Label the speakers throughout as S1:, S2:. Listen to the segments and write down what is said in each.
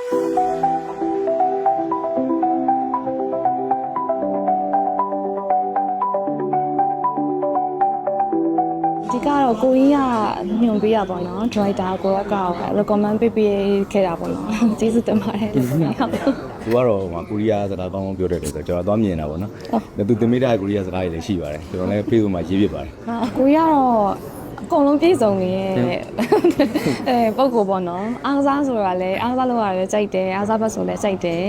S1: ဒီကတော့ကိုကြီးကညွန်ပေးရပါတော့ driver ကိုက recommend ပေးခဲ့တာပေါ့နော်ကျေးဇူးတင်ပါတယ်ဟုတ်
S2: သူကတော့ကိုရီးယားစကားကောင်းပြောတယ်လို့ဆိုတော့ကျွန်တော်သွားမြင်တာပေါ့နော်သူတင်မိတဲ့ကိုရီးယားစကားတွေလည်းရှိပါတယ်ကျွန်တော်လည်း Facebook မှာရေးပြပါတယ်
S1: ကိုကြီးကတော့အကုန်လုံးပြည့်စုံနေရဲ့ပုံကိုပေါ့နော်အားစားဆိုတာလည်းအားစားလို့ရတယ်ကြိုက်တယ်အားစားဘက်ဆိုလည်းကြိုက်တယ်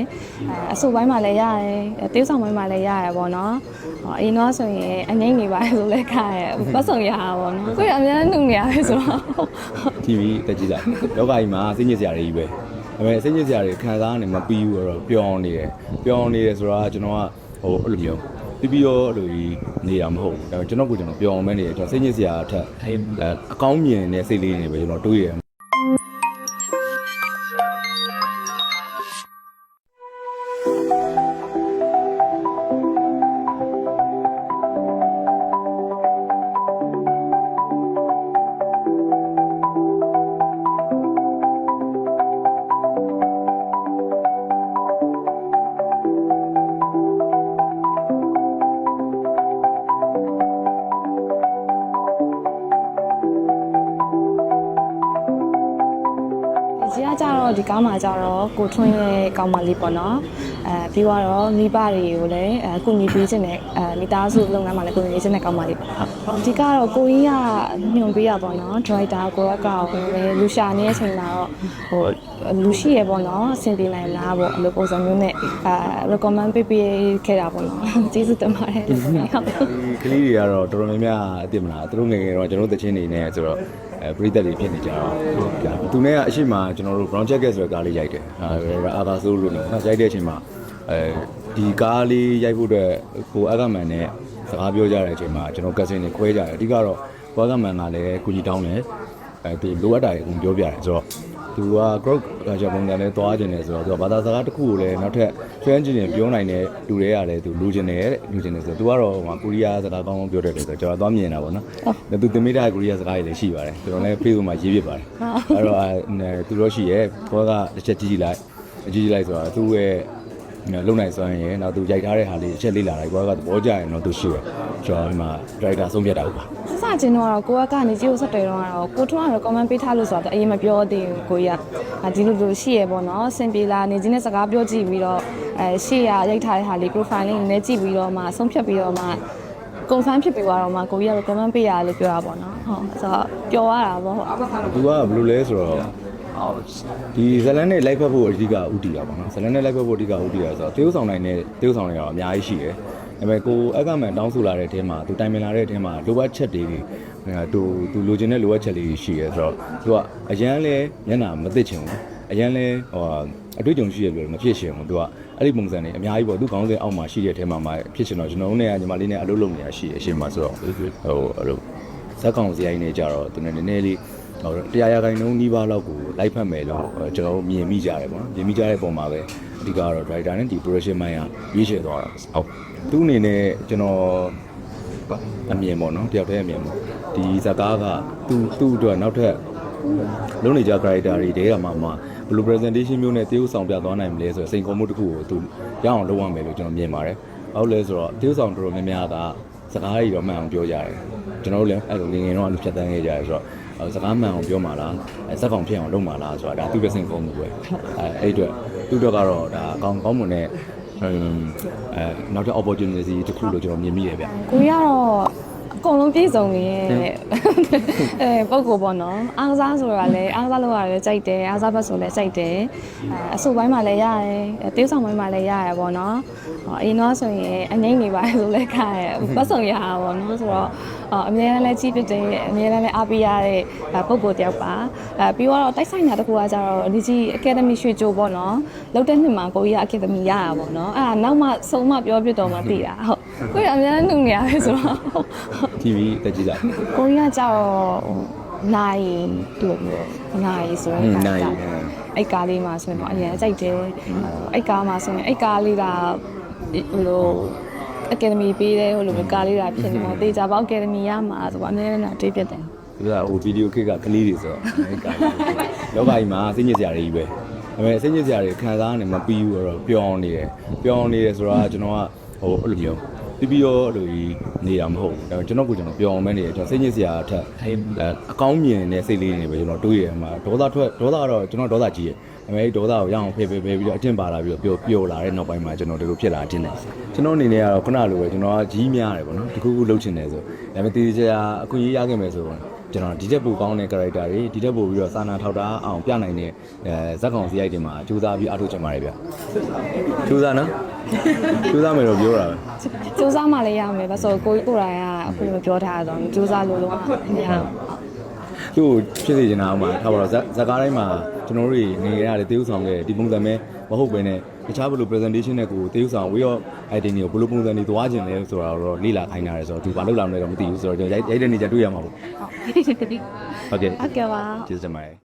S1: အဆိုပိုင်းမှာလည်းရတယ်တေးဆောင်ပိုင်းမှာလည်းရတယ်ပေါ့နော်အရင်တော့ဆိုရင်အငိမ့်နေပါဆိုလည်းခါရပတ်ဆောင်ရတာပေါ့နော်ကိုကြီးအများနှုတ်နေရတယ်ဆိုတော့
S2: TV တက်ကြည့်လိုက်လောကကြီးမှာစိတ်ညစ်စရာတွေကြီးပဲဒါပေမဲ့စိတ်ညစ်စရာတွေခံစားနေမပြီးဘူးတော့ပျော်နေတယ်ဆိုတော့ကျွန်တော်ကအဲ့လိုမျိုးပြီးရောအဲ့လိုကြီးနေတာမဟုတ်ဘူးဒါပေမဲ့ကျွန်တော်ကိုကျွန်တော်ပျော်အောင်မဲနေတယ်ကျွန်တော်စိတ်ညစ်စရာအထက်အကောင်းမြင်တဲ့စိတ်လေးတွေပဲကျွန်တော်တွေးရတယ်ကြတော့ဒီကားမှာကြတော့ကိုထွန်းရဲ့ကောင်းမလေးပေါ့နော်ပြီးတော့မိဘတွေကိုလည်းကုညီပေးခြင်းနဲ့မိသားစုလုပ်ငန်းမှာလည်းကုညီပေးခြင်းနဲ့ကောင်းမလေးပေါ့ဒီကတော့ကိုကြီးကညွန်ပေးရပေါ့နော် driver ကိုကလည်းလူရှာနေတဲ့အချိန်မှာတော့လူရှိရပေါ့နော်အဆင်ပြေနိုင်လားပေါ့အဲ့လိုပုံစံမျိုးနဲ့recommend ပေးခဲ့တာပေါ့နော်ကျေးဇူးတင်ပါတယ်ဟုတ်ကလေးတွေကတော့တော်တော်များများအသိမလားသူတို့ငယ်ငယ်တော့ကျွန်တော်တို့တချင်းနေနေဆိုတော့ပရိသတ်တွေဖြစ်နေကြတော့သူနဲ့ကအရှိမကျွန်တော်တို့ brown jacket ဆိုတဲ့ကားလေးရိုက်တယ်အာသာဆိုးလို့နော်ရိုက်တဲ့အချိန်မှာဒီကားလေးရိုက်ဖို့အတွက်ကိုအကမန်နဲ့စကားပြောကြတဲ့အချိန်မှာကျွန်တော်ကက်ဆင်တွေခွဲကြတယ်အဓိကတော့ကိုအကမန်ကလည်းကိုကြီးတောင်းတယ်သူလိုအပ်တာတွေအကုန်ပြောပြတယ်ဆိုတော့သူက group ကပုံစံနဲ့သွားခြင်းတယ်ဆိုတော့သူကဘာသာစကားတစ်ခုကိုလည်းနောက်ထပ်ကျွမ်းကျင်ပြောနိုင်တဲ့လူတွေကလည်းသူလိုချင်တယ်ဆိုတော့သူကတော့ကိုရီးယားစကားကောင်းပြောတယ်လို့ဆိုတော့ကျွန်တော်သွားမြင်တာပေါ့နော်သူတင်မိတဲ့ကိုရီးယားစကားတွေလည်းရှိပါတယ်ကျွန်တော်လည်း Facebook မှာရေးပြပါတယ်အဲ့တော့သူတို့ရှိရဲ့ဘောကတစ်ချက်ကြည့်လိုက်ဆိုတော့သူ့ရဲ့လုံနိုင်စွမ်းရယ်နောက်သူရိုက်ထားတဲ့ဟာလေးတစ်ချက်လေးလာလိုက်ဘောကသဘောကျရင်တော့သူရှိတယ်ကျွန်တော်ဒီမှာ driver ဆုံးဖြတ်တာဟုတ်ပါ
S1: စချင်းတော့ကိုကနေကြည့်လို့ဆက်တယ်တော့ကိုထွန်းကတော့ comment ပေးထားလို့ဆိုတော့အရင်မပြောသေးဘူးကိုကြီးကဒီလိုရှိရပေါ့နော်အဆင်ပြေလာနေချင်းနဲ့စကားပြောကြည့်ပြီးတော့ရှေ့ရရိုက်ထားတဲ့ဟာလေး profile လေးနဲ့ကြည့်ပြီးတော့မှဆုံးဖြတ်ပြီးတော့မှ confirm ဖြစ်ပြီးတော့မှကိုကြီးက comment ပေးရတယ်လို့ပြောတာပေါ့နော်ဟုတ်ဆိုတော့ပျော်ရတာပေါ့ဟုတ်
S2: သူကဘယ်လိုလဲဆိုတော့ဒီဇလန်နဲ့လိုက်ဖက်ဖို့အဓိကဥတီတာပေါ့နော်ဇလန်နဲ့လိုက်ဖက်ဖို့အဓိကဥတီတာဆိုတော့တေးဥဆောင်နိုင်တဲ့တေးဥဆောင်တွေတော့အများကြီးရှိတယ်ဒါပေမဲ့ကိုအကမန်တောင်းဆိုလာတဲ့အထဲမှာသူတိုင်ပင်လာတဲ့အထဲမှာလိုအပ်ချက်တွေသူလိုချင်တဲ့လိုအပ်ချက်လေးရှိရဲဆိုတော့သူကအရန်လဲမျက်နှာမသိချင်ဘူးအရန်လဲအတွေ့အကြုံရှိရပြီးတော့မဖြစ်ချင်ဘူးသူကအဲ့ဒီပုံစံတွေအများကြီးပေါ့သူခေါင်းစဉ်အောက်မှာရှိတဲ့အထဲမှာဖြစ်ချင်တော့ကျွန်တော်တို့နဲ့ညီမလေးနဲ့အလုပ်လုပ်နေတာရှိအရှင်မှာဆိုတော့အဲ့လိုဇက်ကောင်စရိုင်းနေကြတော့သူနဲ့နည်းနည်းလေးတရားရခိုင်နှုန်းနှီးပါးလောက်ကိုလိုက်ဖက်မယ်လို့ကျွန်တော်မြင်မိကြတယ်ပေါ့နော်မြင်မိကြတဲ့ပုံမှာပဲအဓိကတော့ driver နဲ့ဒီ production မိုင်းကရေးချယ်သွားတာဟုတ်သူ့အနေနဲ့ကျွန်တော်အမြင်ပေါ့နော်တယောက်တည်းအမြင်ပေါ့ဒီဇကားကသူ့အတွက်နောက်ထပ်လုံးနေကြ character တွေတဲတာမှဘယ်လို presentation မျိုးနဲ့တရုပ်ဆောင်ပြသွားနိုင်မလဲဆိုတော့စိန်ခေါ်မှုတစ်ခုကိုသူရအောင်လုပ်ရမယ်လို့ကျွန်တော်မြင်ပါတယ်ဟုတ်လဲဆိုတော့တရုပ်ဆောင်တော်တော်များများကစကားတွေတော့မှန်အောင်ပြောကြတယ်ကျွန်တော်တို့လည်းအဲ့လိုငငယ်တော့အလုပ်ဖြတ်တန်းခဲ့ကြတယ်ဆိုတော့စကားမှန်အောင်ပြောမှာလားစက်ကောင်ဖြစ်အောင်လုပ်မှာလားဆိုတာဒါသူ့ပဲစိန်ခေါ်မှုပဲအဲ့အတွက်သူ့အတွက်ကတော့ဒါကောင်းမွန်တဲ့နောက်ထပ် opportunity တစ်ခုလို့ကျွန်တော်မြင်မိတယ်ဗျ
S1: ကိုကြီးကတော့အကုန်လုံးပြည့်စုံနေရဲ့ပုံကိုပေါ့နော်အားစားဆိုတာလည်းအားစားလို့ရတယ်ကြိုက်တယ်အားစားဘက်ဆိုလည်းကြိုက်တယ်အဆိုပိုင်းမှာလည်းရတယ်တေးဆောင်ပိုင်းမှာလည်းရတယ်ပေါ့နော်အရင်တော့ဆိုရင်အငိမ့်နေပါဆိုလည်းခါရပတ်ဆောင်ရတာပေါ့နော်ဆိုတော့အများအားလည်းကြီးပြတယ်အများအားလည်းအားပေးရတဲ့ပုံကိုတယောက်ပါပြီးတော့တိုက်ဆိုင်တာတခုကကြတော့ဒီကြီး academy ရွှေကြိုးပေါ့နော်လောက်တဲ့နှစ်မှာကိုကြီးက academy ရတာပေါ့နော်အဲ့ဒါနောက်မှဆုံးမပြောပြတော့မှသိတာဟုတ်ကိုကြီးအများနှုတ်နေရတယ်ဆိုတော့
S2: TV တက်ကြည့်လိုက်
S1: ကိုကြီးကကြတော့နိုင်တို့နိုင်ဆိုရင်အဲ့ကားလေးမှာဆိုရင်တော့အရင်ကြိုက်တယ်အဲ့ကားမှာဆိုရင်အဲ့ကားလေးကဟိုလို academy ပေးတယ်ဟိုလိုကားလေးတာဖြစ်နေတော့တေချာပေါက် academy ရမှာဆိုတော့အများနဲ့တွေးပြတယ်
S2: သူကဟိုဗီဒီယိုခစ်ကကလေးတွေဆိုတော့အဲ့ကားလောကကြီးမှာစိတ်ညစ်စရာတွေကြီးပဲဒါ
S3: ဒါပေမဲ့စိတ်ညစ်စရာတွေခံစားနေမပြီးဘူးတော့ပျော်အောင်နေတယ်ဆိုတော့ကျွန်တော်ကဟိုအဲ့လိုမျိုးပြီးရောလိုကြီးနေတာမဟုတ်ဘူးကျွန်တော်ကိုကျွန်တော်ပျော်အောင်မဲနေတယ်ကျွန်တော်စိတ်ညစ်စရာအထက်အကောင်းမြင်တဲ့စိတ်လေးတွေပဲကျွန်တော်တွေးရမှာဒေါသကတော့ကျွန်တော်ဒေါသကြီးရအမေဒေါသကိုရအောင်ဖေးပြီးတော့အကျင့်ပါလာပြီးတော့ပျော်လာတဲ့နောက်ပိုင်းမှာကျွန်တော်ဒီလိုဖြစ်လာခြင်းတယ်ကျွန်တော်အနေနဲ့ကတော့ခုနလိုပဲကျွန်တော်ကကြီးများတယ်ပေါ့နော်တခုခုလှုပ်ချင်တယ်ဆိုဒါပေမဲ့တည်ကြအခွင့်အရေးရခဲ့မယ်ဆိုတော့ကျွန်တော်ဒီတက်ပိုကောင်းတဲ့ character တွေဒီတက်ပိုပြီးတော့စာနာထောက်တာအောင်ပြနိုင်တဲ့ဇက်ကောင်စီရိုက်တွေမှာကြိုးစားပြီးအားထုတ်ချင်ပါတယ်ဗျကြိုးစားနော်ကြိုးစားမယ်တော့ပြောတာပဲ
S2: စူးစမ်းမှလည်းရမယ်ဘာလို့ကိုယ်တိုင်ကအခုလိုပြောထားတာဆိုစူးစမ်းလို့တော့မရဘူး
S3: သူ့ဖြစ်စေချင်တာမှာထားပါတော့ဇက်ကားတိုင်းမှာကျွန်တော်တို့နေရတယ်တေးဥဆောင်ခဲ့ဒီပုံစံပဲမဟုတ်ပဲနဲ့တခြားဘယ်လို presentation နဲ့ကိုတေးဥဆောင် way of editing ကိုဘယ်လိုပုံစံတွေသွားခြင်းလဲဆိုတာတော့လေ့လာခိုင်းတာရဲဆိုတော့သူဘာလုပ်လာမလဲတော့မသိဘူးဆိုတော့ကျွန်တော်ရိုက်တဲ့နေကြတွေ့ရမှာပေါ့ဟုတ်ကဲ့
S2: ဟုတ်ကဲ့ပါ
S3: ကျေးဇူးတင်ပါတယ်